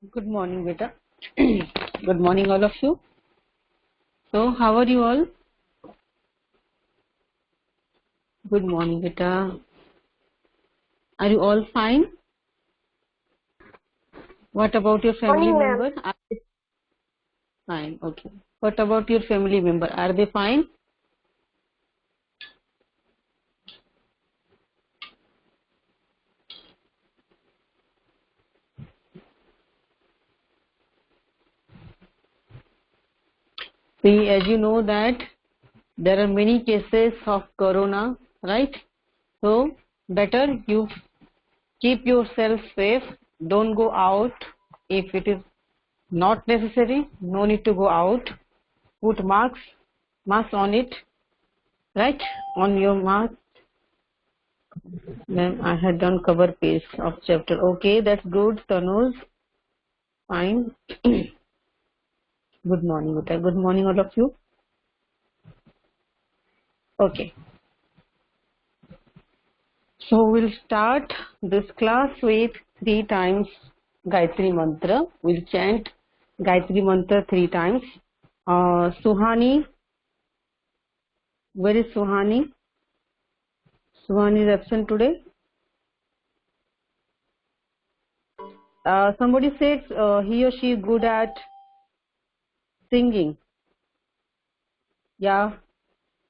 Good morning, beta. Good morning, all of you. So, how are you all? Good morning, beta. Are you all fine? What about your family Morning, ma'am. member? Are they fine? Okay. What about your family member? Are they fine? See, as you know that there are many cases of corona, right? So, better you keep yourself safe. Don't go out if it is not necessary. No need to go out. Put mask on it, right? On your mask. Then I had done cover page of chapter. Okay, that's good, Tanuj. Fine. Good morning, Uta. Good morning, all of you. Okay. So we'll start this class with 3 times Gayatri Mantra. We'll chant Gayatri Mantra 3 times. Suhani. Where is Suhani? Suhani is absent today. Somebody said he or she is good at singing. Yeah.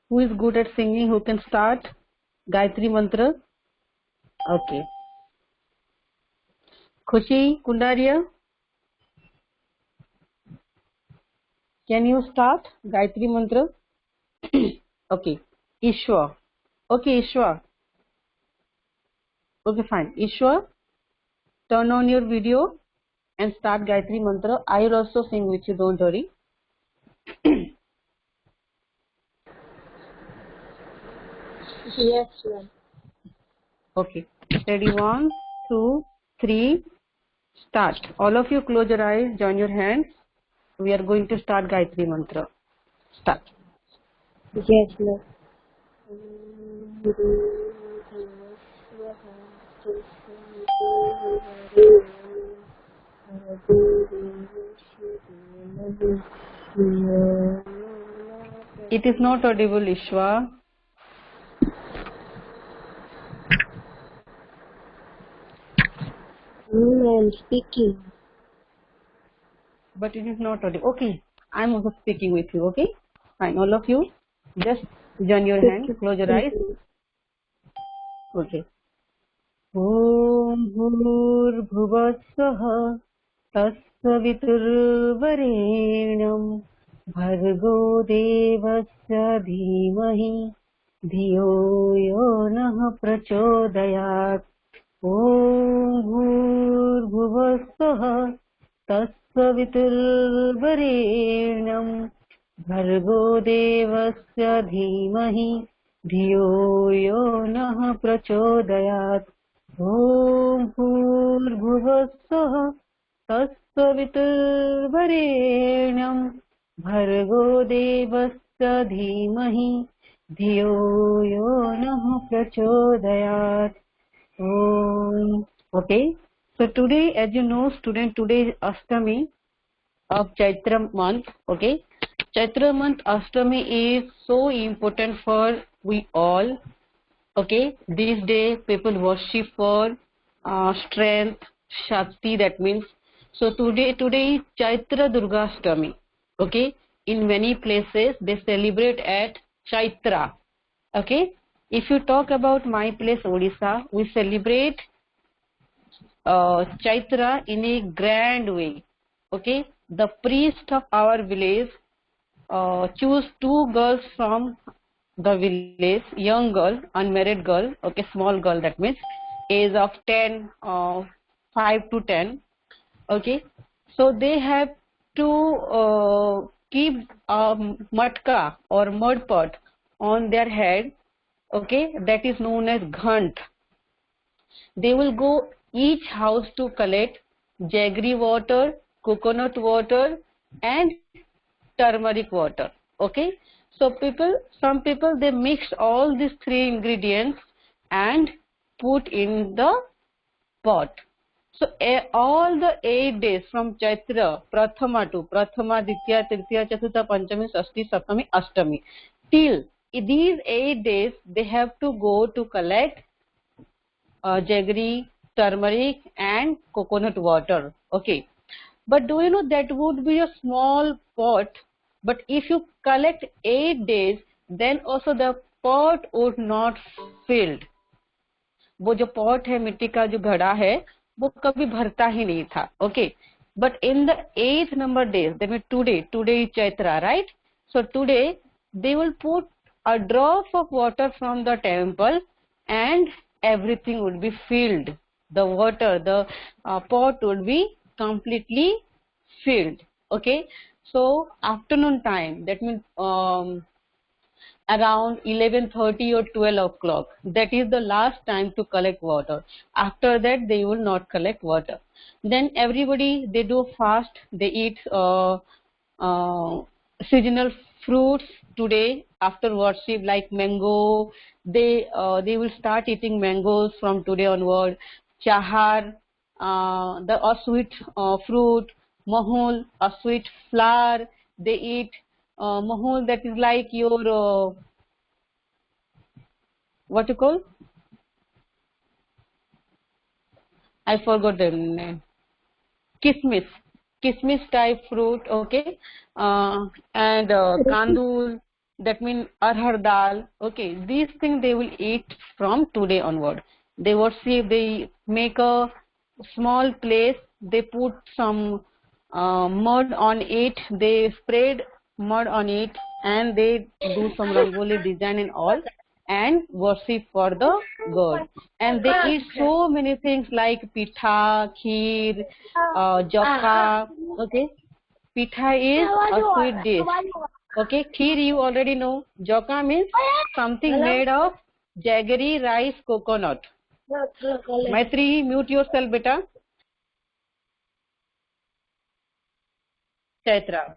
Who is good at singing? Who can start Gayatri Mantra? Okay. Khushi Kundaria, can you start Gayatri Mantra? Okay. Ishwa. Okay, Ishwa. Okay, fine. Ishwa, turn on your video and start Gayatri Mantra. I will also sing with you, don't worry. Yes, ma'am. Okay. Ready? 1, 2, 3. Start. All of you close your eyes, join your hands. We are going to start Gayatri Mantra. Start. Yes, ma'am. It is not audible, Ishwa. I'm speaking. But it is not audible. Okay. I'm also speaking with you, okay? Fine. All of you, just join your hand, close your eyes. Okay. ॐ भूर्भुवस्सुः तत्सवितुर्वरेण्यं भर्गो देवस्य धीमहि धियो यो नः प्रचोदयात् ॐ भूर्भुवस्सुः तत्सवितुर्वरेण्यं भर्गो देवस्य धीमहि धियो यो नः प्रचोदयात् ॐ भूर्भुवस्सुः तत्सवितुर्वरेण्यं भर्गो देवस्य धीमहि धियो यो नः प्रचोदयात् ॐ. Okay, so today, as you know, student, today is Ashtami of Chaitra month. Okay, Chaitra month Ashtami is so important for we all. Okay, this day people worship for strength, Shakti, that means. So today is Chaitra Durgashtami. Okay, in many places they celebrate at Chaitra. Okay, if you talk about my place Odisha, we celebrate Chaitra in a grand way. Okay, the priest of our village choose 2 girls from the village, young girl, unmarried girl, okay, small girl, that means age of 10, 5 to 10. Okay, so they have to keep a matka or mud pot on their head. Okay, that is known as ghant. They will go each house to collect jaggery water, coconut water and turmeric water. Okay, so some people they mix all these 3 ingredients and put in the pot. So all the 8 days from Chaitra, Prathama to Prathama, Ditya, Tritiya, Chaturtha, Panchami, Shashti, Saptami, Ashtami, till these 8 days they have to go to collect jaggery, turmeric and coconut water. Okay. But do you know that would be a small pot, but if you collect 8 days, then also the pot would not filled. वो जो pot है, मिट्टी का जो घड़ा है, वो कभी भरता ही नहीं था. Okay. But in the 8th number days, that means today is Chaitra, right? So today they will put a drop of water from the temple and everything would be filled. The water, the pot would be completely filled. Okay. So afternoon time, that means around 11:30 or 12 o'clock, that is the last time to collect water. After that they will not collect water. Then everybody, they do fast, they eat seasonal fruits today after worship, like mango. They will start eating mangoes from today onward. Chahar, the a sweet fruit. Mahul, a sweet flower. They eat mahul, that is like your what you call, I forgot the name. Kismis type fruit. Okay. And kandul, that means arhar dal. Okay, these things they will eat from today onward. They worship, they make a small place, they put some mud on it, they spread mud on it, and they do some rangoli design and all, and worship for the god. And they eat so many things like pitha, kheer, jokka. Okay, pitha is a sweet dish. Okay, kheer you already know. Jokka means something made of jaggery, rice, coconut. Maitri, mute yourself, beta. Chaitra.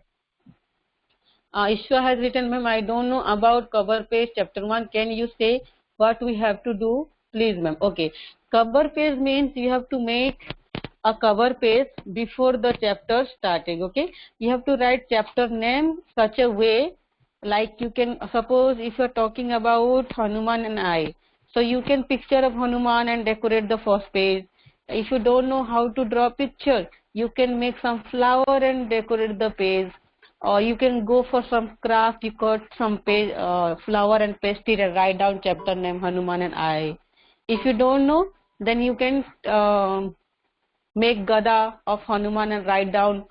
Ishwa has written, ma'am, I don't know about cover page chapter 1. Can you say what we have to do? Please, ma'am. Okay. Cover page means you have to make a cover page before the chapter starting. Okay. You have to write chapter name such a way, like you can, suppose if you are talking about Hanuman and I, so you can picture of Hanuman and decorate the first page. If you don't know how to draw picture, you can make some flower and decorate the page. Or you can go for some craft, you cut some page, flower and paste it and write down chapter name Hanuman and I. If you don't know, then you can make Gada of Hanuman and write down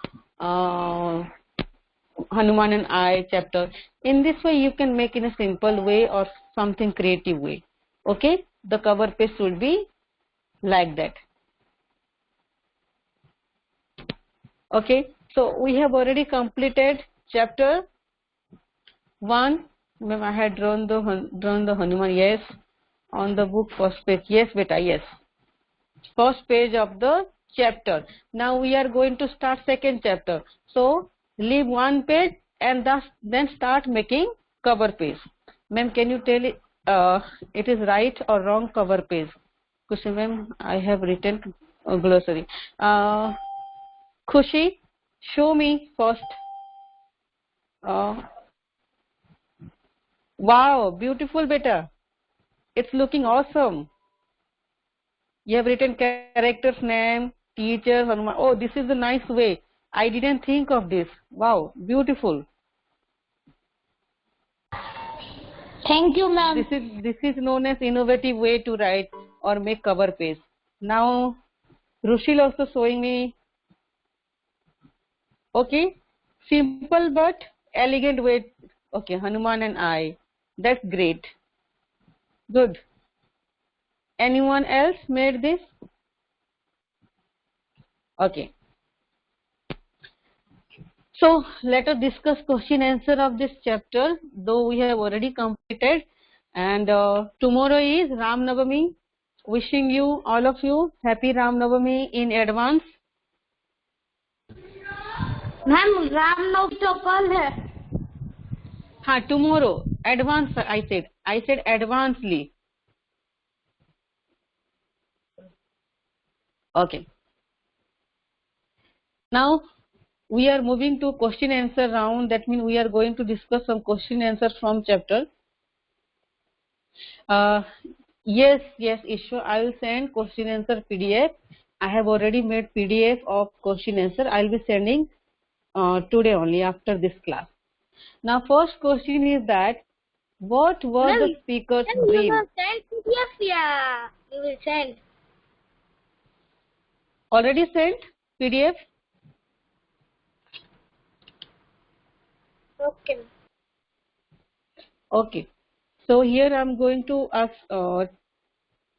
Hanuman and I chapter. In this way you can make in a simple way or something creative way. Okay, the cover page should be like that. Okay, so we have already completed chapter 1. Ma'am, I had drawn the Hanuman. Yes, on the book first page. Yes, beta. Yes, first page of the chapter. Now we are going to start second chapter. So leave one page and then start making cover page. Ma'am, can you tell it is right or wrong cover page? Kushi ma'am, I have written glossary. Khushi, show me first. Wow, beautiful beta. It's looking awesome. You have written character's name, teacher, Hanuman. Oh, this is a nice way. I didn't think of this. Wow, beautiful. Thank you, ma'am. This is known as innovative way to write or make cover page. Now, Rushil also showing me. Okay, simple but elegant way. Okay, Hanuman and I. That's great. Good. Anyone else made this? Okay. So let us discuss question answer of this chapter, though we have already completed. And tomorrow is Ram Navami. Wishing you, all of you, happy Ram Navami in advance. Ma'am Ramnavami तो कल है. हाँ, tomorrow. Advance, I said advancely. Okay. Now we are moving to question answer round. That means we are going to discuss some question answers from chapter. Yes, Ishwar, I will send question answer PDF. I have already made PDF of question answer. I will be sending today only after this class. Now first question is that what was the speaker's dream? You will send PDF, yeah. You will send. Already sent PDF? Okay. Okay. So here I am going to ask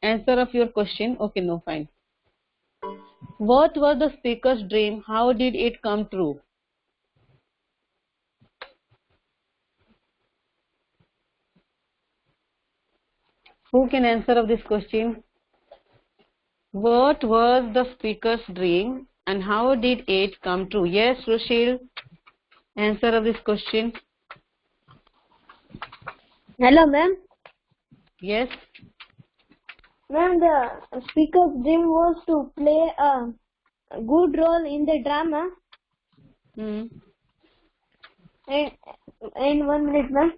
answer of your question. Okay, no, fine. What was the speaker's dream? How did it come true? Who can answer of this question? What was the speaker's dream and how did it come true? Yes, Rushil, answer of this question. Hello, ma'am. Yes. Ma'am, the speaker's dream was to play a good role in the drama. And 1 minute, ma'am.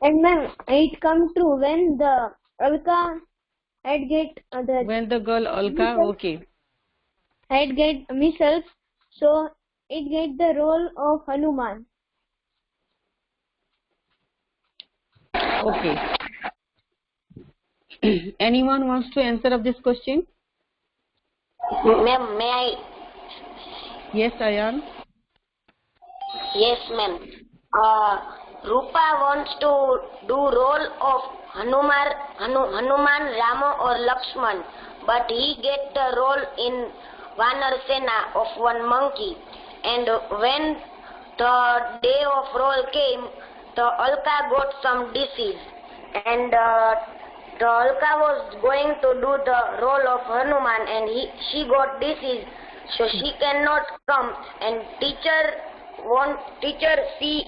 And ma'am, it come true when the Alka had get when the girl Alka, okay. Had get missiles, so it get the role of Hanuman. Okay. Anyone wants to answer of this question? Ma'am, may I? Yes, Ayan. Yes, ma'am. Rupa wants to do role of Hanuman, Rama or Lakshman, but he get the role in Vanar Sena of one monkey. And when the day of role came, the Alka got some disease, and the Alka was going to do the role of Hanuman, and she got disease, so she cannot come. And teacher see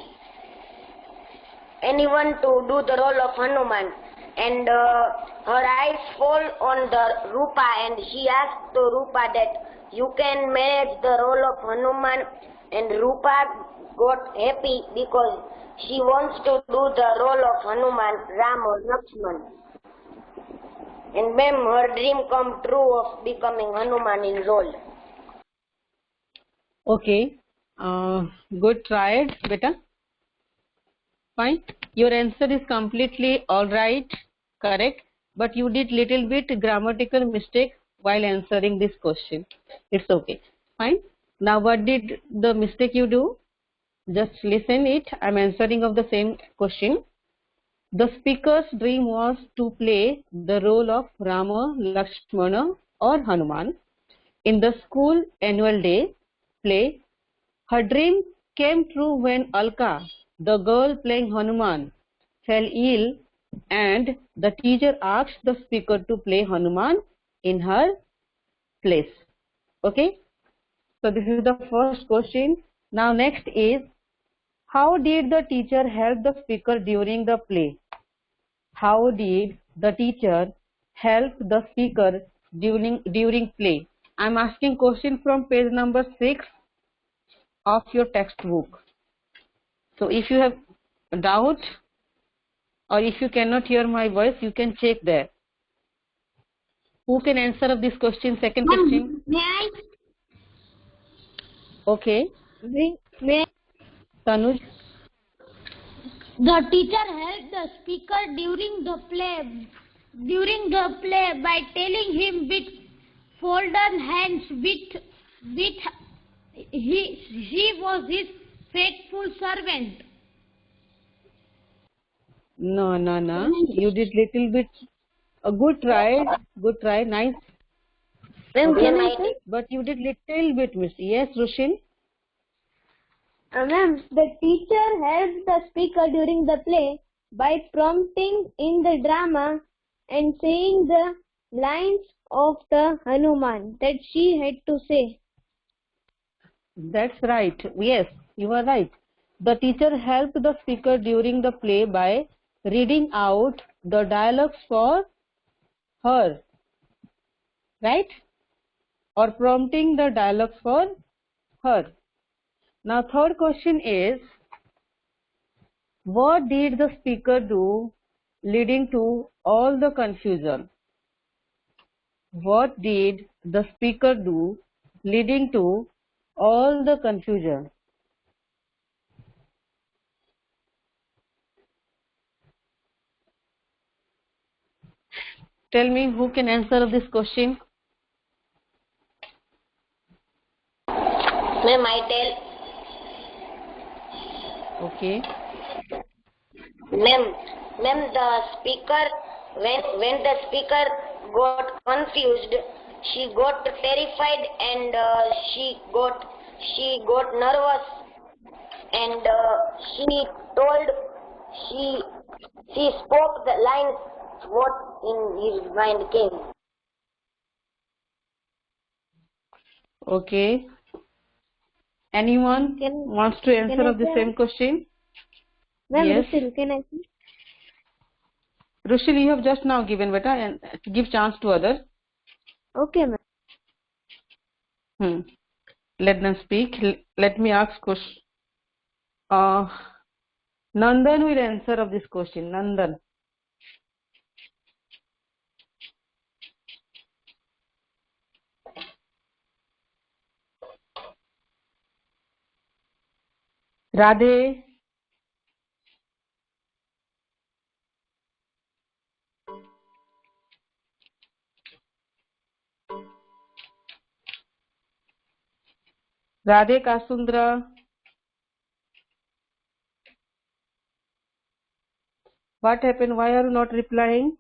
anyone to do the role of Hanuman, and her eyes fall on the Rupa, and she asked to Rupa that you can manage the role of Hanuman, and Rupa got happy because she wants to do the role of Hanuman, Ram or Lakshman. And ma'am, her dream come true of becoming Hanuman in role. Okay. Good tried, beta. Fine. Your answer is completely all right, correct, but you did little bit grammatical mistake while answering this question. It's okay. Fine. Now what did the mistake you do? Just listen it. I'm answering of the same question. The speaker's dream was to play the role of Rama, Lakshmana or Hanuman in the school annual day play. Her dream came true when Alka, the girl playing Hanuman, fell ill and the teacher asked the speaker to play Hanuman in her place. Okay? So this is the first question. Now next is, how did the teacher help the speaker during the play? How did the teacher help the speaker during play? I am asking question from page number 6 of your textbook. So if you have a doubt or if you cannot hear my voice, you can check there. Who can answer of this question? Second question. May I? Okay. May I? Tanuj. The teacher helped the speaker during the play by telling him with folded hands with he was his faithful servant. No. You did little bit. A good try, nice. Okay. But you did little bit miss. Yes, Rushin. Ma'am, the teacher helped the speaker during the play by prompting in the drama and saying the lines of the Hanuman that she had to say. That's right. Yes, you are right. The teacher helped the speaker during the play by reading out the dialogues for her, right? Or prompting the dialogues for her. Now third question is, what did the speaker do leading to all the confusion? What did the speaker do leading to all the confusion? Tell me who can answer this question. Ma'am, I tell. Okay. Ma'am, the speaker, when the speaker got confused, she got terrified and she got nervous, and she told, she spoke the lines what in his mind came. Okay. Anyone wants to answer of the same question? Ma'am, Yes. Rushil, can I see? Rushil, you have just now given, beta, and give chance to others. Okay, ma'am. Let them speak. Let me ask question. Nandan will answer of this question. Nandan. Radhe. Radhe Kasundra. What happened? Why are you not replying?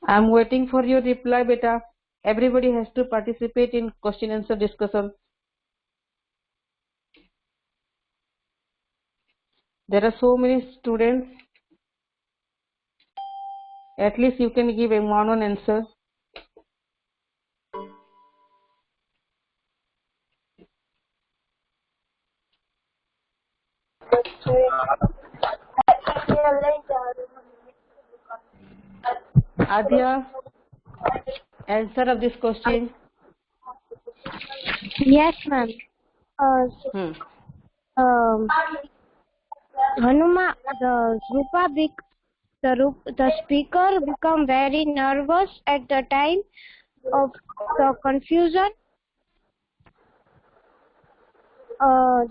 I am waiting for your reply, beta. Everybody has to participate in question answer discussion. There are so many students. At least you can give a one answer. Adya, answer of this question. Yes, ma'am. Hanuma, the speaker become very nervous at the time of the confusion.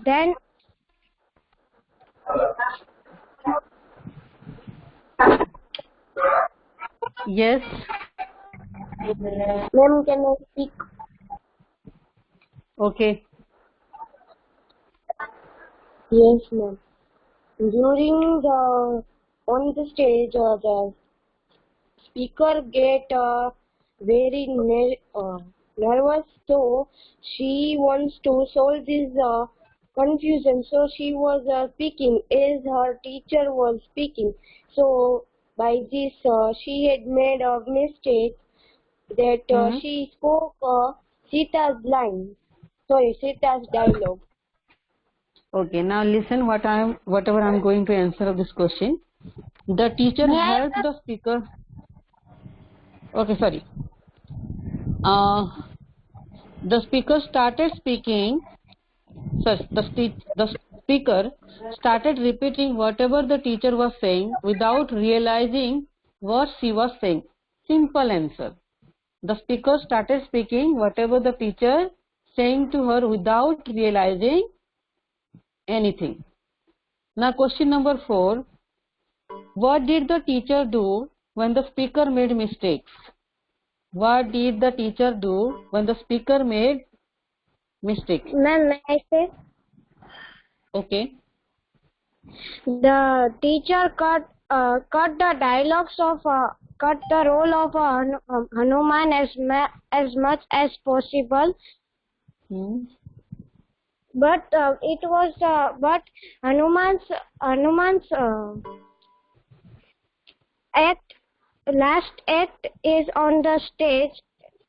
Then Yes. Ma'am, can I speak? Okay. Yes, ma'am. During on the stage, the speaker get very nervous, so she wants to solve this confusion. So she was speaking as her teacher was speaking. So by this, she had made a mistake that she spoke Sita's line. Sorry, Sita's dialogue. Okay. Now listen. Whatever I'm going to answer of this question. The teacher helped the speaker. Okay, sorry. The speaker started speaking. The speaker started repeating whatever the teacher was saying without realizing what she was saying. Simple answer. The speaker started speaking whatever the teacher saying to her without realizing anything. Now question number 4. What did the teacher do when the speaker made mistakes? What did the teacher do when the speaker made mistakes? ma'am, may I say? Okay. The teacher cut the dialogues of cut the role of Hanuman as much as possible. But it was but Hanuman's last act is on the stage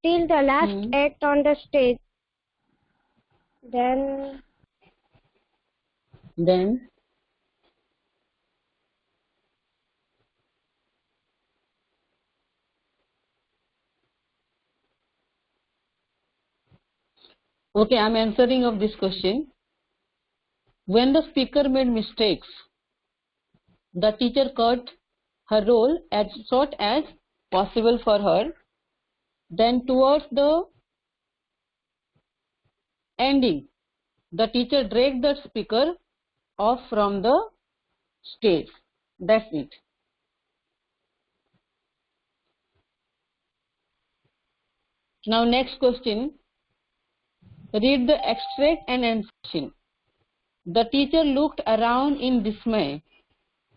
till the last act on the stage. Then Then okay, I'm answering of this question. When the speaker made mistakes, the teacher cut her role as short as possible for her. Then towards the ending, the teacher dragged the speaker off from the stage. That's it. Now next question. Read the extract and answer. The teacher looked around in dismay.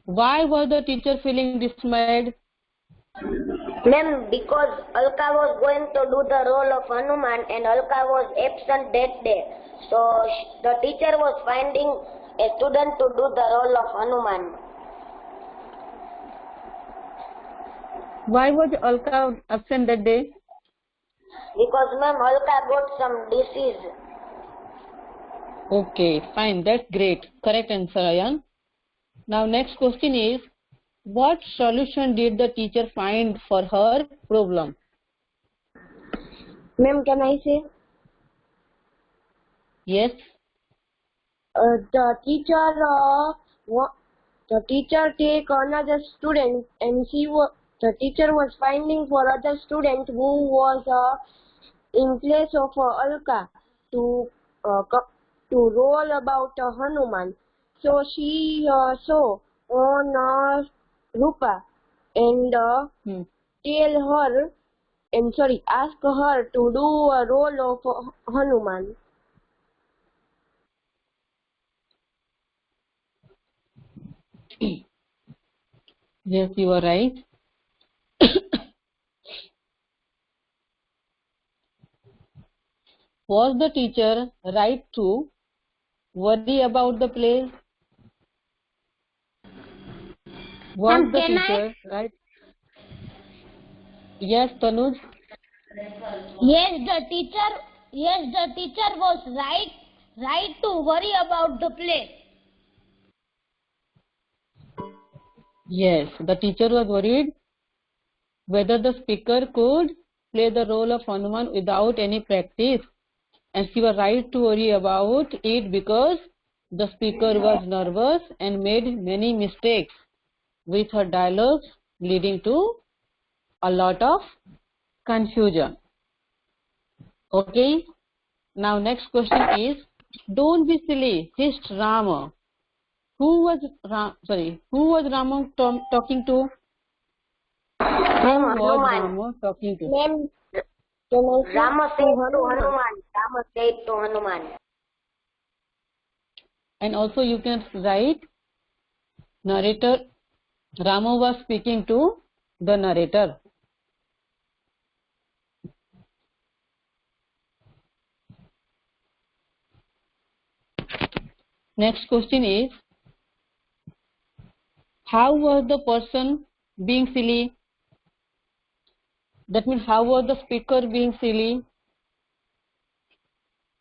Why was the teacher feeling dismayed? Ma'am, because Alka was going to do the role of Hanuman and Alka was absent that day. So the teacher was finding a student to do the role of Hanuman. Why was Alka absent that day? Because ma'am, Alka got some disease. Okay, fine. That's great. Correct answer, Ayan. Now next question is, what solution did the teacher find for her problem? Ma'am, can I say? Yes. The teacher take another student, and the teacher was finding for other student who was in place of Alka to roll about Hanuman. So she saw on Rupa and ask her to do a role of Hanuman. Yes, you are right. Was the teacher right to worry about the plays? Was the teacher right? Yes, Tanuj. Yes, the teacher was right to worry about the play. Yes, the teacher was worried whether the speaker could play the role of Hanuman without any practice, and she was right to worry about it because the speaker was nervous and made many mistakes with her dialogues, leading to a lot of confusion. Okay, now next question is, don't be silly, hissed Rama. Who was Rama talking to? Whom was Rama talking to? Ma'am, Rama said to Hanuman. Rama said to Hanuman. And also you can write, narrator, Rama was speaking to the narrator. Next question is, how was the person being silly? That means how was the speaker being silly?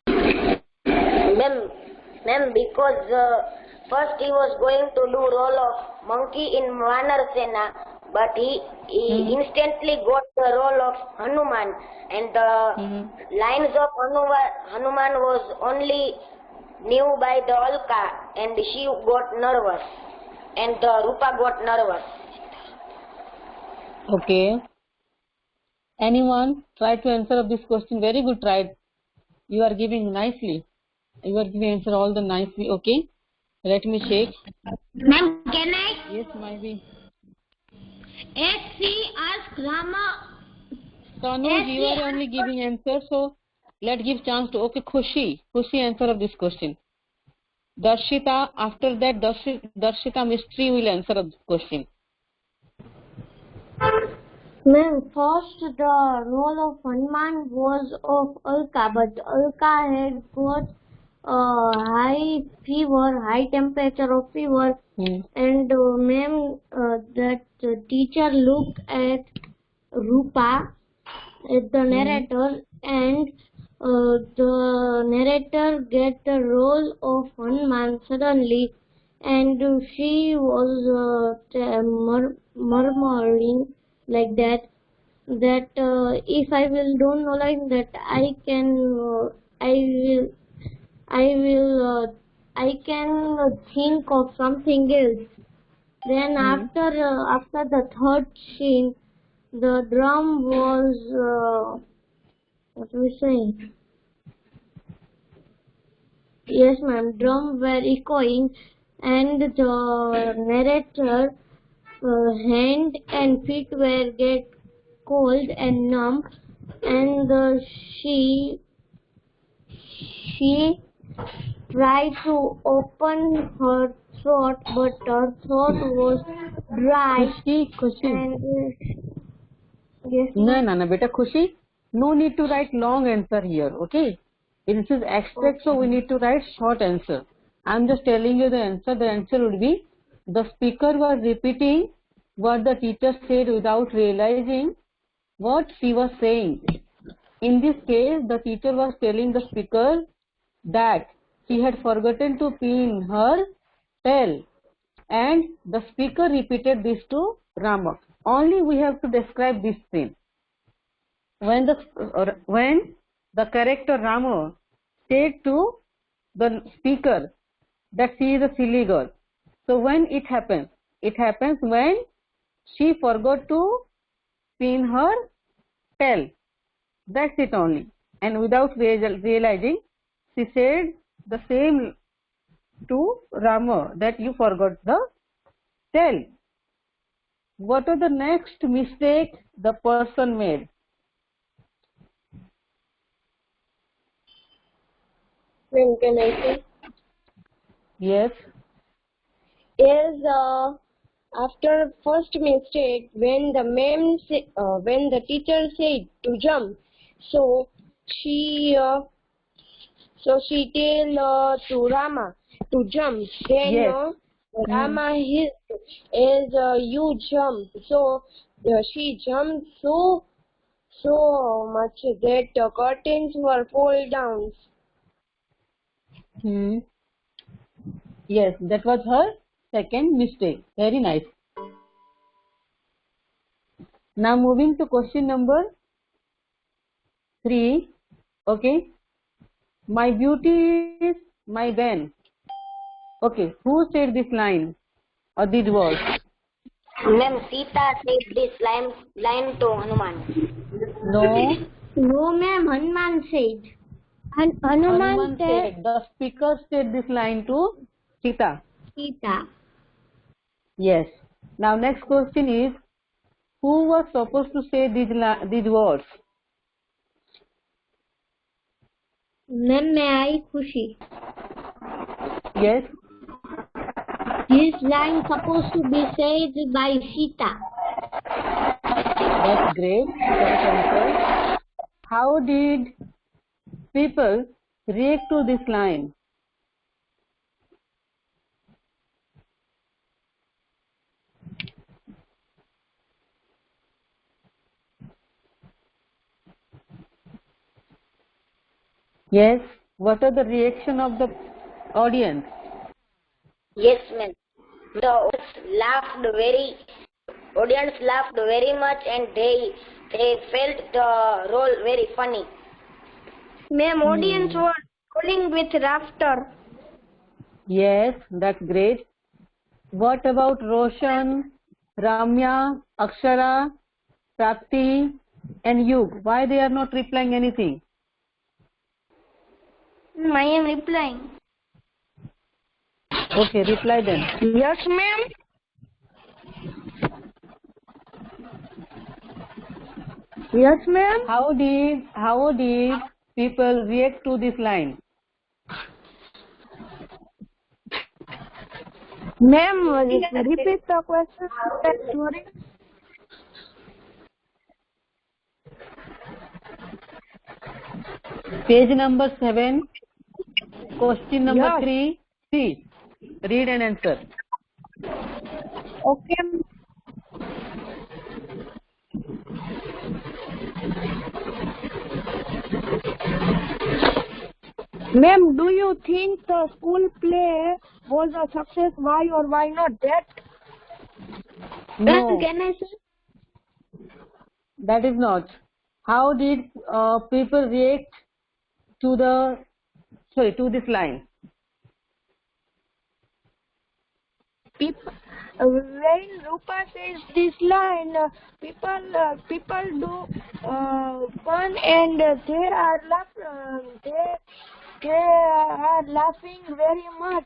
Ma'am, because first he was going to do role of monkey in Vanar Sena, but he instantly got the role of Hanuman, and the lines of Hanuman was only knew by the Alka, and she got nervous, and the Rupa got nervous. Okay. Anyone try to answer of this question? Very good, tried. You are giving nicely. You are giving answer all the nicely. Okay. Let me check. Ma'am, can I? Yes, maybe. As she asked Rama. Tanuj, you are only giving answer, so let's give chance to. Okay, Khushi answer of this question. Darshita, after that Darshita Mystery will answer of this question. Ma'am, first the role of Hanuman was of Alka, but Alka had got high temperature of fever, and ma'am, that teacher looked at Rupa, at the narrator, and the narrator get the role of Hanuman suddenly, and she was murmuring like that if I will don't know like that I can I will I can think of something else. Then after the third scene, the drum was what we say? Yes, ma'am. Drum were echoing, and the narrator hand and feet were get cold and numb, and she tried to open her throat, but her throat was dry. खुशी And yes, no ma'am. no beta खुशी, no need to write long answer here. Okay, this is extract, so we need to write short answer. I'm just telling you the answer. The answer would be, the speaker was repeating what the teacher said without realizing what she was saying. In this case, the teacher was telling the speaker that she had forgotten to pin her tail, and the speaker repeated this to Rama. Only we have to describe this scene. When the character Rama said to the speaker that she is a silly girl. So when it happens when she forgot to pin her tail. That's it only. And without realizing, she said the same to Rama, that you forgot the tail. What was the next mistake the person made? When can I say? Yes. Is after first mistake when when the teacher said to jump, so she tell to Rama to jump. Then Yes. Rama is you jump. So she jumped so much that the curtains were fall down. Yes, that was her second mistake. Very nice. Now moving to question number 3. Okay. My beauty is my bane. Okay. Who said this line or these words? Ma'am, Sita said this line to Hanuman. No. No, ma'am. Hanuman said. Hanuman said. The speaker said this line to Sita. Sita. Yes. Now next question is, who was supposed to say these words? Ma'am, may I Khushi? Yes. This line supposed to be said by Sita. That's great. Correct answer. How did people react to this line? Yes. What are the reaction of the audience? Yes, ma'am. The audience laughed very much, and they felt the role very funny. Ma'am, audience was rolling with laughter. Yes, that's great. What about Roshan, Ramya, Akshara, Prapti and Yug? Why they are not replying anything? I am replying. Okay, reply then. Yes, ma'am. Yes, ma'am. How did people react to this line? Ma'am, repeat the question. Sorry. Page number 7, question number 3. See, read and answer. Okay. Ma'am, do you think the school play was a success? Why or why not? That No, can I say? that is not. How did people react to this line? People, when Rupa says this line, people do fun and they are they are laughing very much,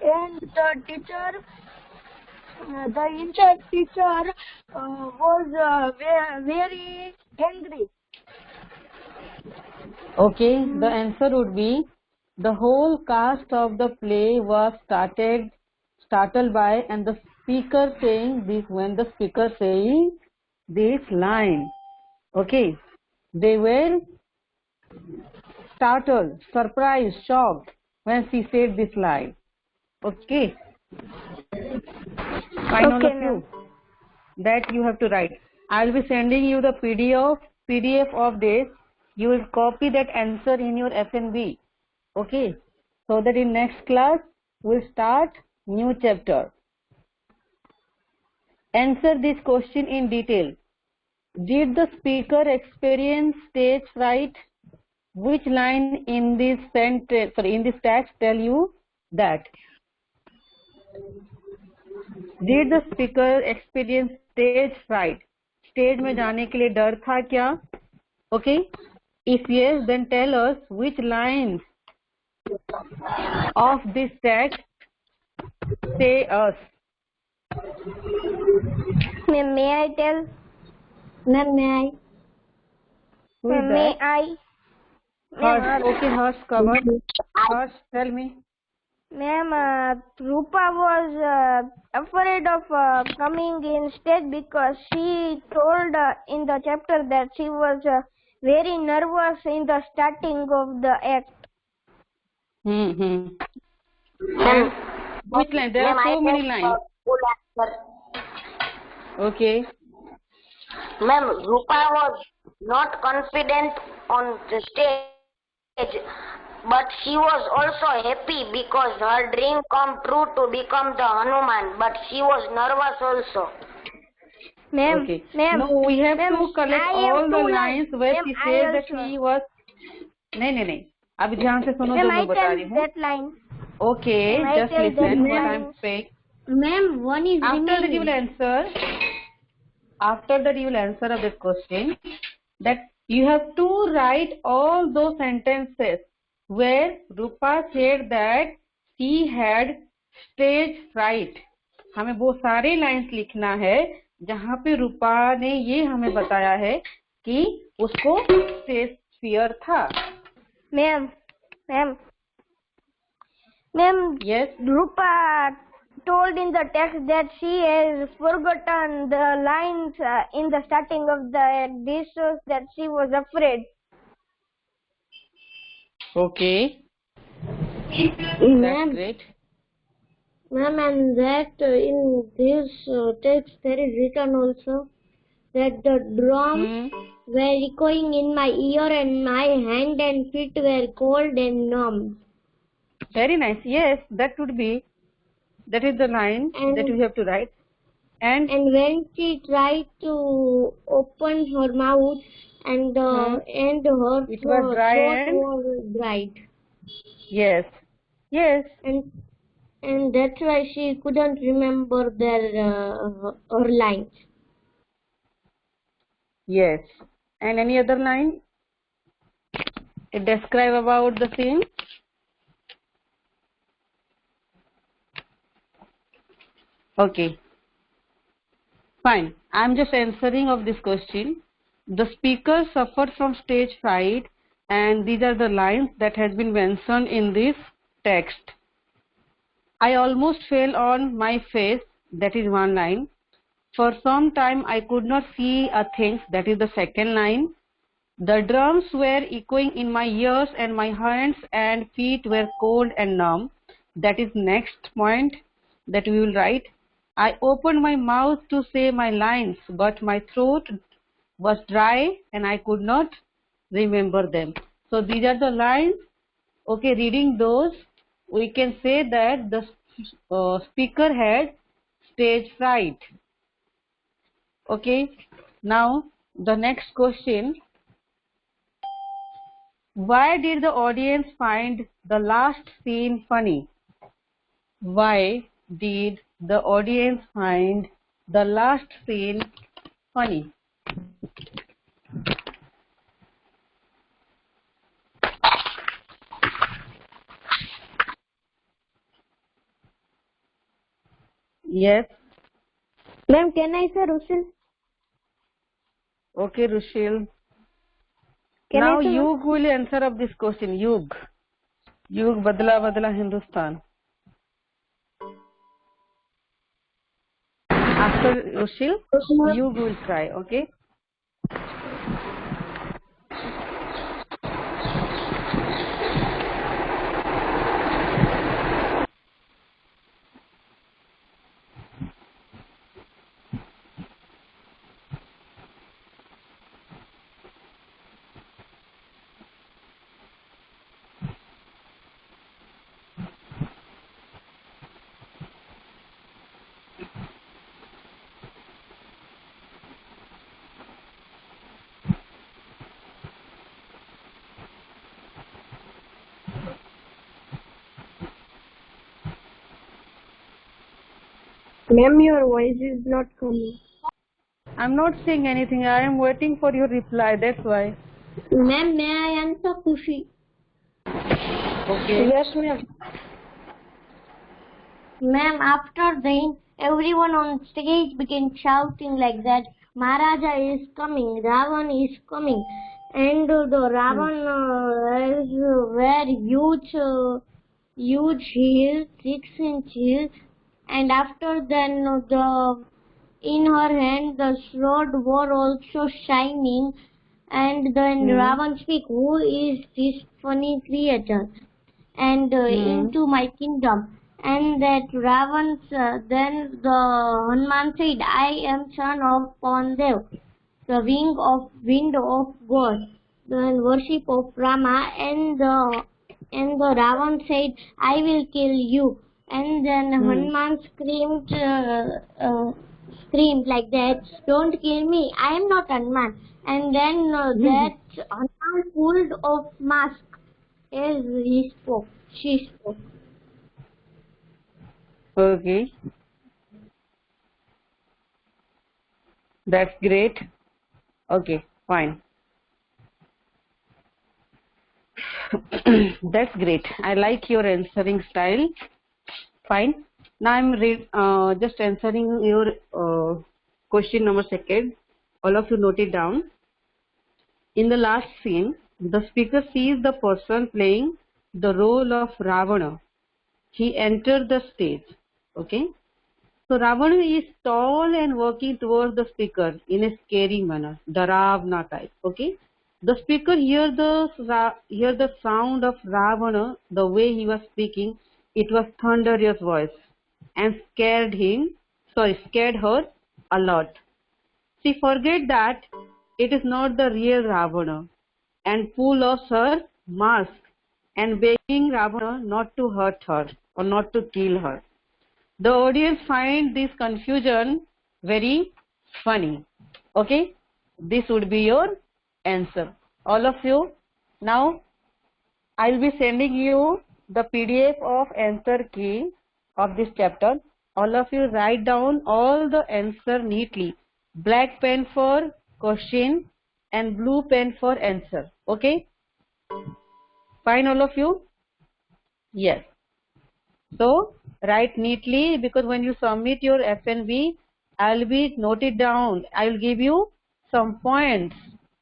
and the teacher. The in-charge teacher was very angry. Okay, the answer would be the whole cast of the play was startled by and the speaker saying this when the speaker saying this line. Okay, they were startled, surprised, shocked when she said this line. Okay, fine, all of you. That you have to write. I will be sending you the PDF of this. You will copy that answer in your FNB. Okay, so that in next class we'll start new chapter. Answer this question in detail. Did the speaker experience stage fright? Which line in this sentence, in this text tell you that? Did the speaker experience stage fright? Stage में जाने के लिए डर था क्या? Okay. If yes, then tell us which lines of this text say us. May I tell? Ma'am, may I? Who is May that? I? Harsh. Okay, Harsh covered. Harsh, tell me. Ma'am, Rupa was afraid of coming in stage because she told in the chapter that she was very nervous in the starting of the act. And Ma'am, which line? There are so many lines. Full answer. Okay. Ma'am, Rupa was not confident on the stage, but she was also happy because her dream come true to become the Hanuman. But she was nervous also. Ma'am, Okay. ma'am. No, we have ma'am, to collect I have all the two lines where Ma'am, she I says that also- he was. नहीं. अभी ध्यान से सुनो Ma'am, जो I मैं बता tell रही हूँ. that line. Okay, Ma'am, I just tell that listen what line. I'm saying. Ma'am, one is After that remaining. you will answer. After that you will answer of this question. That you have to write all those sentences where Rupa said that she had stage fright. हमें वो सारे lines लिखना है जहाँ पे रूपा ने ये हमें बताया है कि उसको स्टेज फियर था. Ma'am, Yes. Rupa told in the text that she has forgotten the lines in the starting of the act. This shows that she was afraid. Okay. That's great. Ma'am, and that in this text there is written also that the drums were echoing in my ear and my hand and feet were cold and numb. Very nice. Yes, that is the line that you have to write. And when she tried to open her mouth and her it was dry throat was dried. Yes. And that's why she couldn't remember her lines. Yes. And any other line? It describe about the scene. Okay. Fine. I'm just answering of this question. The speaker suffered from stage fright, and these are the lines that has been mentioned in this text. I almost fell on my face. That is one line. For some time I could not see a thing. That is the second line. The drums were echoing in my ears and my hands and feet were cold and numb. That is next point that we will write. I opened my mouth to say my lines, but my throat was dry and I could not remember them. So these are the lines Okay, reading those, we can say that the speaker had stage fright. Okay, now the next question. Why did the audience find the last scene funny? Why did the audience find the last scene funny? Yes. Ma'am, can I say Rushil? Okay, Rushil. Can Now I say? Yug will answer of this question. Yug. Yug Badla Badla Hindustan. After Rushil, Yug will try. Okay. Ma'am, your voice is not coming. I'm not saying anything. I am waiting for your reply. That's why. Ma'am, may I answer Kushi? Okay. Yes, ma'am. Ma'am, after then, everyone on stage began shouting like that, Maharaja is coming, Ravan is coming. And the Ravan has very huge heel, 6-inch heel. And after then, in her hand, the sword was also shining. And then Ravan speak, who is this funny creature? And into my kingdom. And that Ravan, then the Hanuman said, I am son of Pandev, the wind of God, the worship of Rama. And the Ravan said, I will kill you. And then Hanuman screamed like that, don't kill me, I am not Hanuman. And then that Hanuman pulled off mask. Yes, she spoke. Okay. That's great. Okay, fine. That's great. I like your answering style. Fine. Now I'm just answering your question number second. All of you note it down. In the last scene, the speaker sees the person playing the role of Ravana. He entered the stage. Okay. So Ravana is tall and walking towards the speaker in a scary manner, Daravna type. Okay. The speaker hear the sound of Ravana, the way he was speaking. It was thunderous voice and scared her a lot. She forget that it is not the real Ravana and pull off her mask and begging Ravana not to hurt her or not to kill her. The audience find this confusion very funny. Okay, this would be your answer. All of you, now I will be sending you the PDF of answer key of this chapter. All of you write down all the answer neatly. Black pen for question and blue pen for answer. Okay, fine all of you? Yes. So write neatly, because when you submit your FNB, I'll be noted down. I'll give you some points.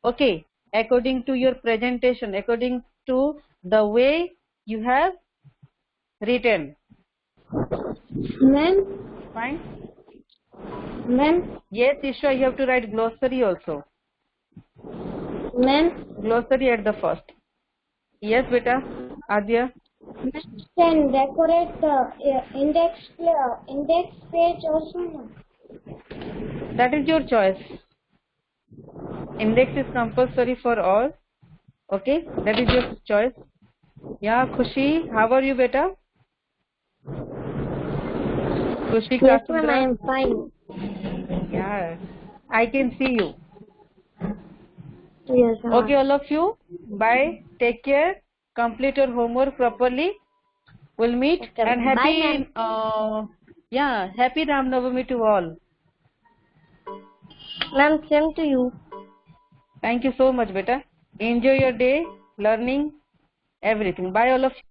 Okay, according to your presentation, according to the way you have written. Ma'am? Fine? Ma'am? Yes, Isha, you have to write glossary also. Ma'am? Glossary at the first. Yes, beta. Adya. Can decorate the index page also, ma'am? That is your choice. Index is compulsory for all. Okay, that is your choice. Yeah, Khushi, how are you, beta? Khushi Yes, Kasundra? ma'am, I am fine. Yeah, I can see you. Yes, Okay, all of you. Bye. Take care. Complete your homework properly. We'll meet. Okay. And Bye, ma'am. happy Ram Navami to all. Ma'am, same to you. Thank you so much, beta. Enjoy your day, learning everything. Bye, all of you.